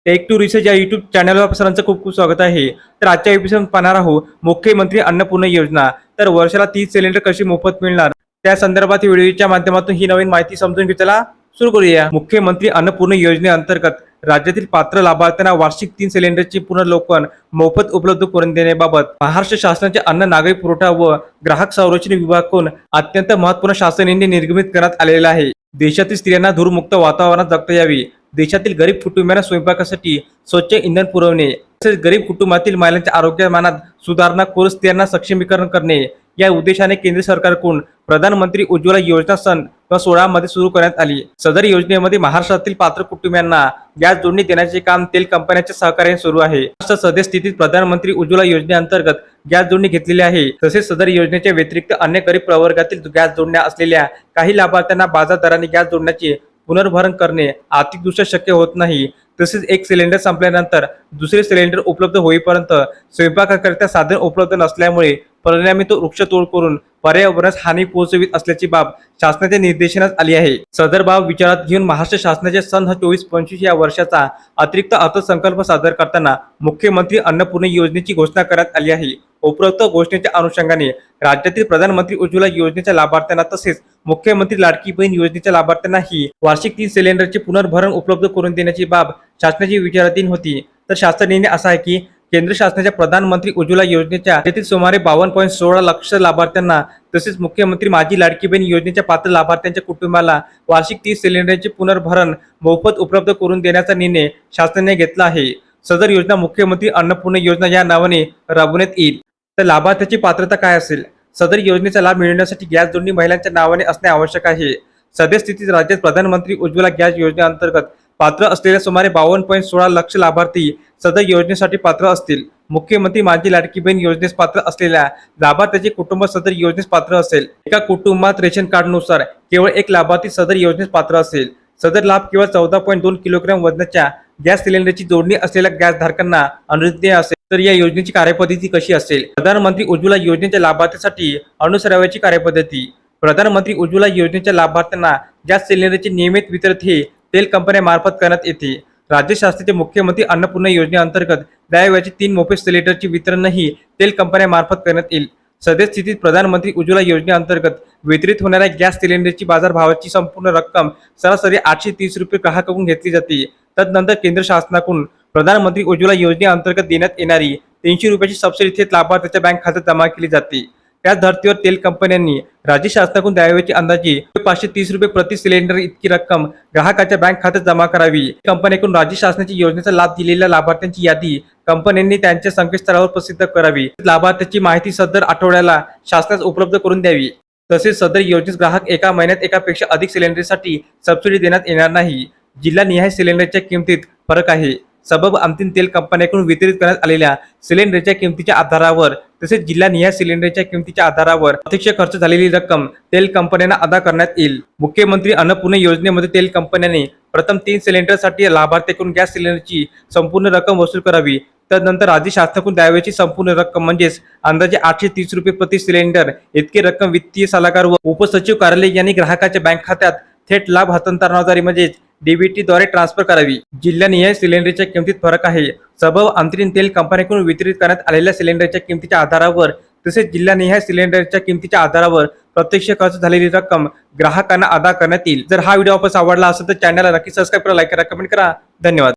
Take to research या YouTube चॅनलवर सरांचं खूप खूप स्वागत आहे. तर आजच्या एपिसोड पाहणार आहोत मुख्यमंत्री अन्नपूर्ण योजना. तर वर्षाला 30 सिलेंडर कशी मोफत मिळणार त्या संदर्भात व्हिडिओच्या माध्यमातून ही नवीन माहिती समजून घेतला सुरू करूया. मुख्यमंत्री अन्नपूर्ण योजनेअंतर्गत राज्यातील पात्र लाभार्थ्यांना वार्षिक 3 सिलेंडरची पुनर्लोकन मोफत उपलब्ध करून देण्याबाबत महाराष्ट्र शासनाचे अन्न नागरी पुरवठा व ग्राहक संरक्षण विभागाकडून अत्यंत महत्त्वपूर्ण शासन निर्णय निर्गमित करण्यात आलेला आहे. देशातील स्त्रियांना धूरमुक्त वातावरणात जगता यावी, देशातील गरीब कुटुंबियांना स्वयंपाकासाठी स्वच्छ इंधन पुरवणे तसेच गरीब कुटुंबातील महिलांच्या आरोग्यमानात सुधारणा करून स्त्रियांना सक्षमीकरण करणे या उद्देशाने केंद्र सरकारकडून प्रधानमंत्री उज्ज्वला योजना सन 2016 मध्ये सुरू करण्यात आली. सदर योजनेमध्ये महाराष्ट्रातील पात्र कुटुंबियांना गॅस जोडणी देण्याचे काम तेल कंपन्यांच्या सहकार्याने सुरू आहे. महाराष्ट्र सध्या स्थितीत प्रधानमंत्री उज्ज्वला योजनेअंतर्गत गॅस जोडणी घेतलेली आहे. तसेच सदर योजनेच्या व्यतिरिक्त अन्य गरीब प्रवर्गातील गॅस जोडण्या असलेल्या काही लाभार्थ्यांना बाजार दराने गॅस जोडण्याचे पुनर्भरण करणे आर्थिकदृष्ट्या शक्य होत नाही. तसेच एक सिलेंडर संपल्यानंतर दुसरे सिलेंडर उपलब्ध होईपर्यंत स्वयंपाकाकरिता साधन उपलब्ध नसल्यामुळे परिणामी तो वृक्षतोड करून पर्यावरणास हानी पोहोचवित असल्याची बाब शासनाच्या निर्देशनात आली आहे. सदर बाब विचारात घेऊन महाराष्ट्र शासनाच्या सन 24-25 या वर्षाचा अतिरिक्त अर्थसंकल्प सादर करताना मुख्यमंत्री अन्नपूर्ण योजनेची घोषणा करण्यात आली आहे. उपरोक्त घोषणेच्या अनुषंगाने राज्यातील प्रधानमंत्री उज्ज्वला योजनेच्या लाभार्थ्यांना तसेच मुख्यमंत्री लाडकी बहीण योजनेच्या लाभार्थ्यांनाही वार्षिक 3 सिलेंडरचे पुनर्भरण उपलब्ध करून देण्याची बाब शासनाची विचाराधीन होती. तर शासन निर्णय असा आहे की केंद्र शासनाच्या प्रधानमंत्री उज्ज्वला योजनेच्या राज्यातील सुमारे 52.16 लाख लाभार्थ्यांना तसेच मुख्यमंत्री माझी लाडकी बहीण योजनेच्या पात्र लाभार्थ्यांच्या कुटुंबाला वार्षिक 30 सिलेंडरचे पुनर्भरण मोफत उपलब्ध करून देण्याचा निर्णय शासनाने घेतला आहे. सदर योजना मुख्यमंत्री अन्नपूर्ण योजना या नावाने राबवण्यात येईल. तर लाभार्थ्याची पात्रता काय असेल? सदर योजनेचा लाभ मिळवण्यासाठी गॅस जोडणी महिलांच्या नावाने असणे आवश्यक आहे. सद्यस्थितीत राज्यात प्रधानमंत्री उज्ज्वला गॅस योजनेअंतर्गत पात्र असलेल्या सुमारे 52.16 लाख लाभार्थी सदर योजनेसाठी पात्र असतील. मुख्यमंत्री माझी लाडकी बहीण योजनेस पात्र असलेल्या लाभार्थ्याचे कुटुंब सदर योजनेस पात्र असेल. एका कुटुंबात रेशन कार्डनुसार केवळ एक लाभार्थी सदर योजनेस पात्र असेल. सदर लाभ केवळ 14.2 किलोग्राम वजनाच्या गॅस सिलेंडरची जोडणी असलेल्या गॅस धारकांना अनुज्ञेय असेल. तर या योजनेची कार्यपद्धती कशी असेल? प्रधानमंत्री उज्ज्वला योजनेच्या लाभार्थ्यासाठी अनुसरावयाची कार्यपद्धती. प्रधानमंत्री उज्ज्वला योजनेच्या लाभार्थ्यांना गॅस सिलेंडरचे नियमित वितरण हे तेल कंपन्यांमार्फत करण्यात येते. राज्य शासनाचे मुख्यमंत्री अन्नपूर्ण योजनेअंतर्गत द्यावयाची 3 मोफत सिलेंडरचे वितरणही तेल कंपन्यांमार्फत करण्यात येईल. सद्यस्थितीत प्रधानमंत्री उज्ज्वला योजनेअंतर्गत वितरित होणाऱ्या गॅस सिलेंडरची बाजारभावाची संपूर्ण रक्कम सरासरी 830 रुपये ग्राहकाकडून घेतली जाते. तदनंतर केंद्र शासनाकडून प्रधानमंत्री उज्ज्वला योजनेअंतर्गत देण्यात येणारी 300 रुपयाची सबसिडी थेट लाभार्थ्याच्या बँक खात्यात जमा केली जाते. त्याच धर्तीवर तेल कंपन्यांनी राज्य शासनाकडून द्यावयाची अंदाजे 530 रुपये प्रति सिलेंडर इतकी रक्कम ग्राहकाच्या बँक खात्यात जमा करावी. कंपन्यांकडून राज्य शासनाची योजनेचा लाभ दिलेल्या लाभार्थ्यांची यादी कंपन्यांनी त्यांच्या संकेतस्थळावर प्रसिद्ध करावी. लाभार्थ्याची माहिती सदर आठवड्याला शासनास उपलब्ध करून द्यावी. तसेच सदर योजनेस ग्राहक एका महिन्यात एकापेक्षा अधिक सिलेंडरसाठी सबसिडी देण्यात येणार नाही. जिल्हानिहाय सिलेंडरच्या किमतीत फरक आहे. सबब अंतिम तेल कंपन्यांकडून वितरित करण्यात आलेल्या सिलेंडरच्या किमतीच्या आधारावर तसेच जिल्हानिहाय सिलेंडरच्या किमतीच्या आधारावर प्रत्यक्ष खर्च झालेली रक्कम तेल कंपन्यांना अदा करण्यात येईल. मुख्यमंत्री अन्नपूर्ण योजनेमध्ये तेल कंपन्यांनी प्रथम 3 सिलेंडरसाठी लाभार्थ्याकडून गॅस सिलेंडरची संपूर्ण रक्कम वसूल करावी. त्यानंतर राज्य शासनाकडून द्यावयाची संपूर्ण रक्कम म्हणजेच अंदाजे 830 रुपये प्रति सिलेंडर इतकी रक्कम वित्तीय सल्लागार व उपसचिव कार्यालय यांनी ग्राहकाच्या बँक खात्यात थेट लाभ हस्तांतरणाद्वारे म्हणजेच डीबीटी द्वारे ट्रान्सफर करावी. जिल्हानिहाय सिलेंडरच्या किमतीत फरक आहे. सबब अंतरिम तेल कंपन्यांकडून वितरित करण्यात आलेल्या सिलेंडरच्या किमतीच्या आधारावर तसेच जिल्हानिहाय सिलेंडरच्या किमतीच्या आधारावर प्रत्यक्ष खर्च झालेली रक्कम ग्राहकांना अदा करण्यात येईल. जर हा व्हिडिओ आपल्याला आवडला असेल तर चॅनलला नक्की सबस्क्राईब करा, लाईक करा, कमेंट करा. धन्यवाद.